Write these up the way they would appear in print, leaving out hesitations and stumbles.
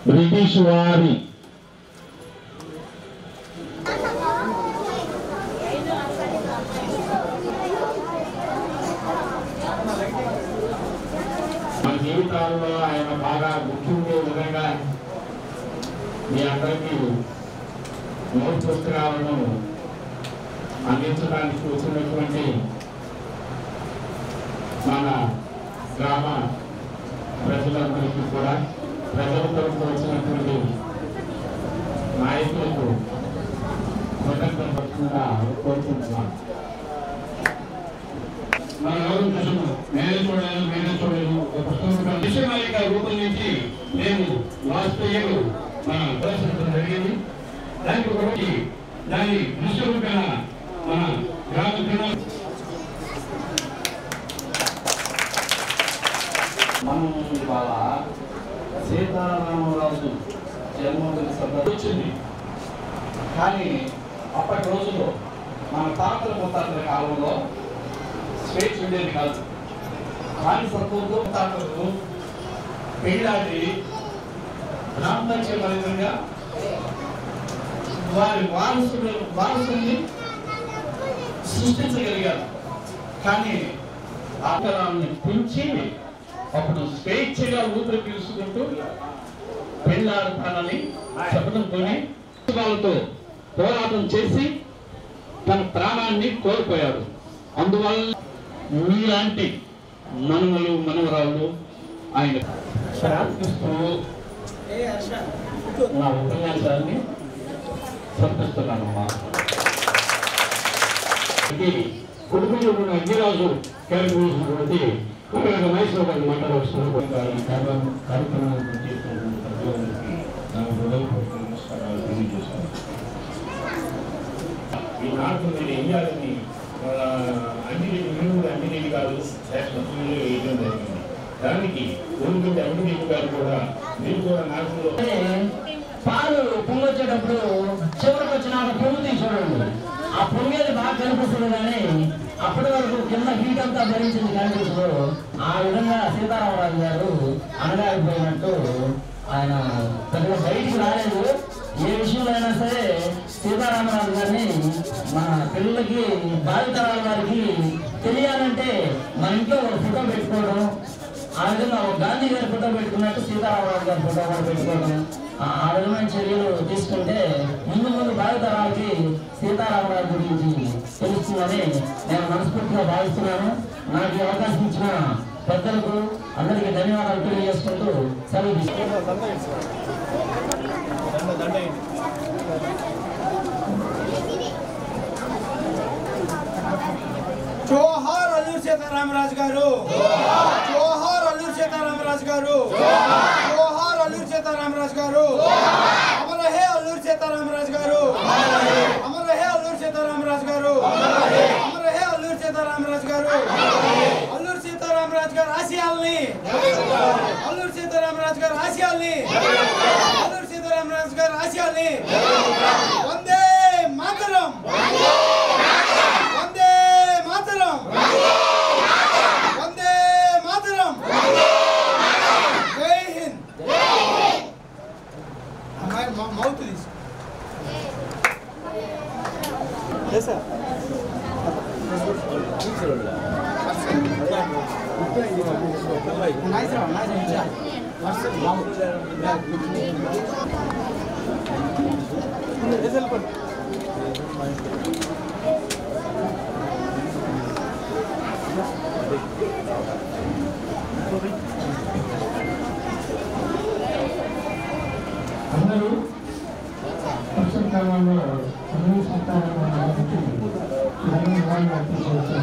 British వారి మన జీవితాల్లో ఆయన బాగా గుర్తుండే విధంగా మీ అందరికీ నోట్ పుస్తకాలను అందించడానికి వచ్చినటువంటి మన గ్రామ ప్రజలందరికీ కూడా ప్రజల తరఫున వచ్చినటువంటి నాయకులకు కృతజ్ఞతగా కోరుకుంటున్నాను. మనం ఎవరు చూస్తున్నాం నేనే చూడలేదు ఒక పుస్తకం విషయమాలిక రూపొందించి మేము వాస్తవ్యులు మన ప్రదర్శించడం జరిగింది. దానికి ఒకటి దాని దృశ్యరూపేణ మన గ్రామ మనం ఇవాళ సీతారామరాజు జన్మదిన సందర్భం వచ్చింది. కానీ అప్పటి రోజుల్లో మన తాతల ముత్తాతల కాలంలో స్వేచ్ఛ ఉండేది కాదు. బానిసత్వంతో తాతలు పెళ్ళాడి దాంపత్య ఫలితంగా వారి వారసుల్ని సృష్టించగలిగారు. కానీ ఆకరాన్ని పెంచి అప్పుడు స్వేచ్ఛగా ఊపిరి పీల్చుకుంటూ పెళ్ళాడతానని శపథంతోనే వాళ్ళతో పోరాటం చేసి తన ప్రాణాన్ని కోల్పోయాడు. అందువల్ల మీలాంటి మనుమలు మనవరాళ్ళు ఆయన ప్రార్థిస్తూ నా ఉపన్యాసాన్ని సమర్పిస్తున్నానమ్మా. కుటుంబంలో ఉన్న అగ్గిరాజు కేంద్రీకరించినటువంటి మహేశ్వర గారిని మాట్లాడవలసిన కార్యక్రమాన్ని ఈ నాటకం నేను వెయ్యాలని అంజనేయుడు గారు శాసనసభ్యులు వేయడం జరిగింది. దానికి ఊరికంటే అంజనేయుడు గారు కూడా మీరు కూడా నాటకంలో పాలు పొంగొచ్చేటప్పుడు చివరికి వచ్చినాక పొంగు చూడండి. ఆ పొంగేది బాగా కనిపిస్తుంది కానీ అప్పటి వరకు కింద హీట్ అంతా భరించింది కనిపిస్తుంది. ఆ విధంగా సీతారామరాజు గారు అనగారిపోయినట్టు ఆయన పెద్దగా బయటికి రాలేదు. ఏ విషయంలో అయినా సరే సీతారామరాజు గారిని మన పిల్లలకి భావితరాల వారికి తెలియాలంటే మన ఇంట్లో ఒక ఫోటో పెట్టుకోవడం, ఆ విధంగా ఒక గాంధీ గారి ఫోటో పెట్టుకున్నట్టు సీతారామరాజు గారి ఫోటో కూడా పెట్టుకోవడం, ఆ విధమైన చర్యలు తీసుకుంటే ముందు భావితరాలకి సీతారామరాజు గురించి తెలుస్తుందని నేను మనస్ఫూర్తిగా భావిస్తున్నాను. నాకు ఈ అవకాశం ఇచ్చిన పెద్దలకు అందరికీ ధన్యవాదాలు తెలియజేసుకుంటూ సెలవు తీసుకుంటాను. జోహార్ అల్లూరి సీతారామరాజు గారు, జోహార్ అల్లూరి సీతారామరాజు గారు, జోహార్ అల్లూరి సీతారామరాజు గారు, అమర హే అల్లూరి సీతారామరాజు గారు, అమర హే అల్లూరి సీతారామరాజు గారు, అమర హే అల్లూరి సీతారామరాజు గారు. అల్లూరి సీతారామరాజు గారు ఆశయాల్ని, అల్లూరి సీతారామరాజు గారు ఆశయాల్ని, అల్లూరి సీతారామరాజు గారు ఆశయాల్ని వందే మాతరం, వందే మాతరం, వందే మాతరం, జై హింద్. అమ్మాయి మౌత్ తీసు అందరూ వర్షాకాలంలో అన్ని సీతారామరాజుకి ధన్యవాదాలు అర్పించవలసిన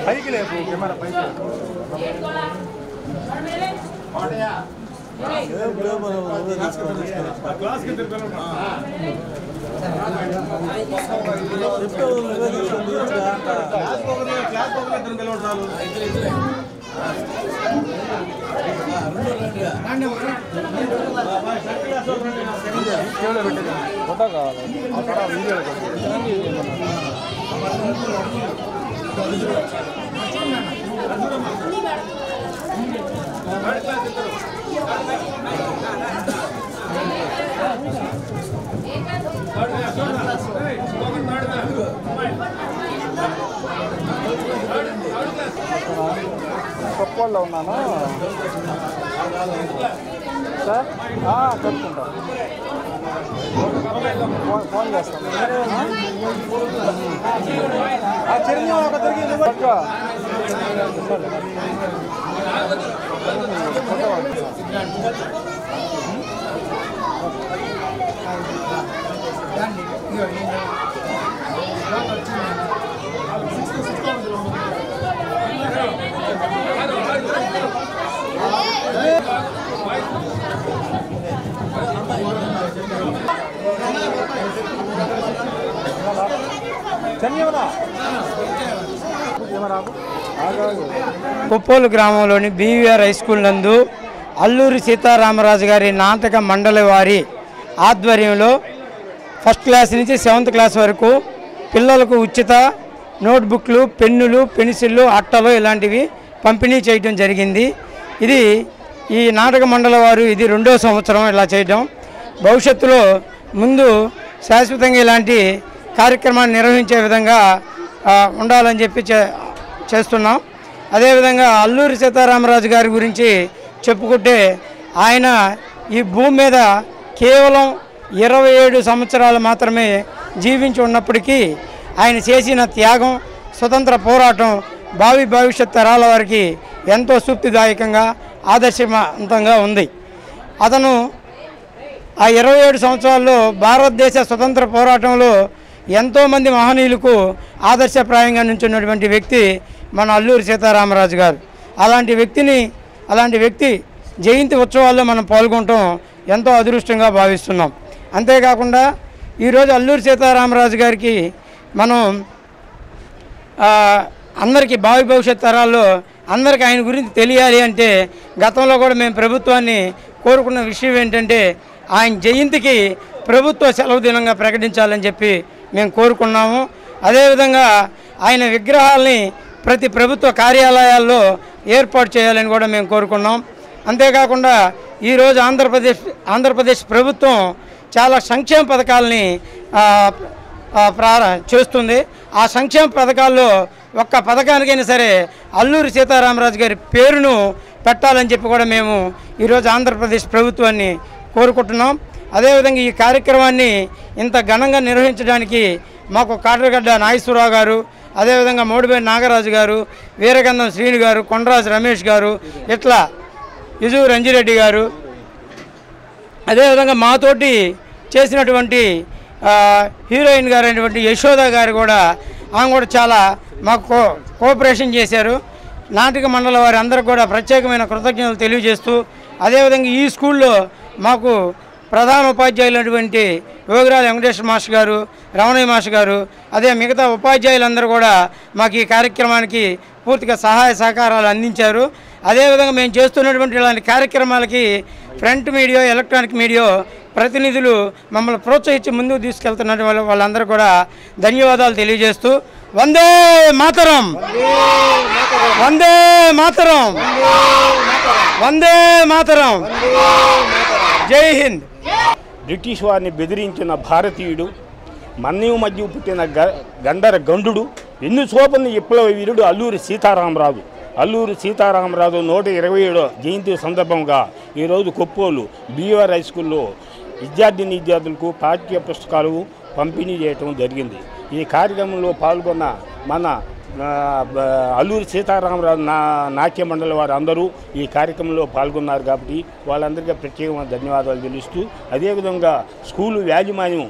పైకి లేపు కెమెరా పైకి ఫోటో కావాలి వీడియో కొప్పల్లో ఉన్నాను సార్ కలుపుకుంటా ఫోన్ చేస్తాను చిరంజీవి ఒక తిరిగి పక్క కొప్పోలు గ్రామంలోని బీవీఆర్ హై స్కూల్ నందు అల్లూరి సీతారామరాజు గారి నాటక మండలి వారి ఆధ్వర్యంలో ఫస్ట్ క్లాస్ నుంచి 7th క్లాస్ వరకు పిల్లలకు ఉచిత నోట్బుక్లు, పెన్నులు, పెన్సిళ్ళు, అట్టలు ఇలాంటివి పంపిణీ చేయడం జరిగింది. ఇది ఈ నాటక మండలి వారు ఇది 2వ సంవత్సరం ఇలా చేయడం. భవిష్యత్తులో ముందు శాశ్వతంగా ఇలాంటి కార్యక్రమాన్ని నిర్వహించే విధంగా ఉండాలని చెప్పి చేస్తున్నాం. అదేవిధంగా అల్లూరి సీతారామరాజు గారి గురించి చెప్పుకుంటే ఆయన ఈ భూమి మీద కేవలం 27 సంవత్సరాలు మాత్రమే జీవించి ఉన్నప్పటికీ ఆయన చేసిన త్యాగం, స్వతంత్ర పోరాటం భావి భవిష్యత్ తరాల వారికి ఎంతో స్ఫూర్తిదాయకంగా ఆదర్శవంతంగా ఉంది. అతను ఆ 27 సంవత్సరాల్లో భారతదేశ స్వతంత్ర పోరాటంలో ఎంతోమంది మహనీయులకు ఆదర్శప్రాయంగా నిల్చున్నటువంటి వ్యక్తి మన అల్లూరి సీతారామరాజు గారు. అలాంటి వ్యక్తి జయంతి ఉత్సవాల్లో మనం పాల్గొనటం ఎంతో అదృష్టంగా భావిస్తున్నాం. అంతేకాకుండా ఈరోజు అల్లూరి సీతారామరాజు గారికి మనం అందరికీ భావి భవిష్యత్ తరాల్లో అందరికీ ఆయన గురించి తెలియాలి అంటే గతంలో కూడా మేము ప్రభుత్వాన్ని కోరుకున్న విషయం ఏంటంటే ఆయన జయంతికి ప్రభుత్వ సెలవు దినంగా ప్రకటించాలని చెప్పి మేము కోరుకున్నాము. అదేవిధంగా ఆయన విగ్రహాలని ప్రతి ప్రభుత్వ కార్యాలయాల్లో ఏర్పాటు చేయాలని కూడా మేము కోరుకున్నాం. అంతేకాకుండా ఈరోజు ఆంధ్రప్రదేశ్ ప్రభుత్వం చాలా సంక్షేమ పథకాలని చేస్తుంది. ఆ సంక్షేమ పథకాల్లో ఒక్క పథకానికైనా సరే అల్లూరి సీతారామరాజు గారి పేరును పెట్టాలని చెప్పి కూడా మేము ఈరోజు ఆంధ్రప్రదేశ్ ప్రభుత్వాన్ని కోరుకుంటున్నాం. అదేవిధంగా ఈ కార్యక్రమాన్ని ఇంత ఘనంగా నిర్వహించడానికి మాకు కాటరగడ్డ నాగేశ్వరరావు గారు, అదేవిధంగా మోడిపేట నాగరాజు గారు, వీరగంధం శ్రీను గారు, కొండరాజు రమేష్ గారు, ఇట్లా యుజు రంజిరెడ్డి గారు, అదేవిధంగా మాతోటి చేసినటువంటి హీరోయిన్ గారు అయినటువంటి యశోద గారు కూడా ఆమె కూడా చాలా మాకు కోఆపరేషన్ చేశారు. నాటక మండలి వారి అందరికి కూడా ప్రత్యేకమైన కృతజ్ఞతలు తెలియజేస్తూ, అదేవిధంగా ఈ స్కూల్లో మాకు ప్రధాన ఉపాధ్యాయులైనటువంటి యోగిరాజ వెంకటేశ్వర మాస్టర్ గారు, రమణయ్య మాస్టర్ గారు, అదే మిగతా ఉపాధ్యాయులందరూ కూడా మాకు ఈ కార్యక్రమానికి పూర్తిగా సహాయ సహకారాలు అందించారు. అదేవిధంగా మేము చేస్తున్నటువంటి ఇలాంటి కార్యక్రమాలకి ప్రింట్ మీడియా, ఎలక్ట్రానిక్ మీడియా ప్రతినిధులు మమ్మల్ని ప్రోత్సహించి ముందుకు తీసుకెళ్తున్న వాళ్ళందరూ కూడా ధన్యవాదాలు తెలియజేస్తూ వందే మాతరం, వందే మాతరం, వందే మాతరం, జై హింద్. బ్రిటిష్ వారిని బెదిరించిన భారతీయుడు, మన్యం మధ్య పుట్టిన గండర గండు, ఎన్ని సోపన్న విప్లవ వీరుడు అల్లూరి సీతారామరాజు. అల్లూరి సీతారామరాజు 127వ జయంతి సందర్భంగా ఈరోజు కొప్పోలు బీఆర్ హై స్కూల్లో విద్యార్థులకు పాఠ్య పుస్తకాలు పంపిణీ చేయటం జరిగింది. ఈ కార్యక్రమంలో పాల్గొన్న మన అల్లూరి సీతారామరాజు నాట్య మండలి వారు అందరూ ఈ కార్యక్రమంలో పాల్గొన్నారు కాబట్టి వాళ్ళందరికీ ప్రత్యేకమైన ధన్యవాదాలు తెలుస్తూ, అదేవిధంగా స్కూలు యాజమాన్యం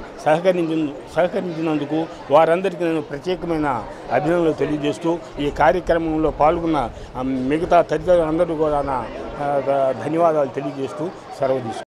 సహకరించినందుకు వారందరికీ నేను ప్రత్యేకమైన అభినందనలు తెలియజేస్తూ ఈ కార్యక్రమంలో పాల్గొన్న మిగతా తదితరులందరూ కూడా ధన్యవాదాలు తెలియజేస్తూ సెలవు తీసుకుంటాను.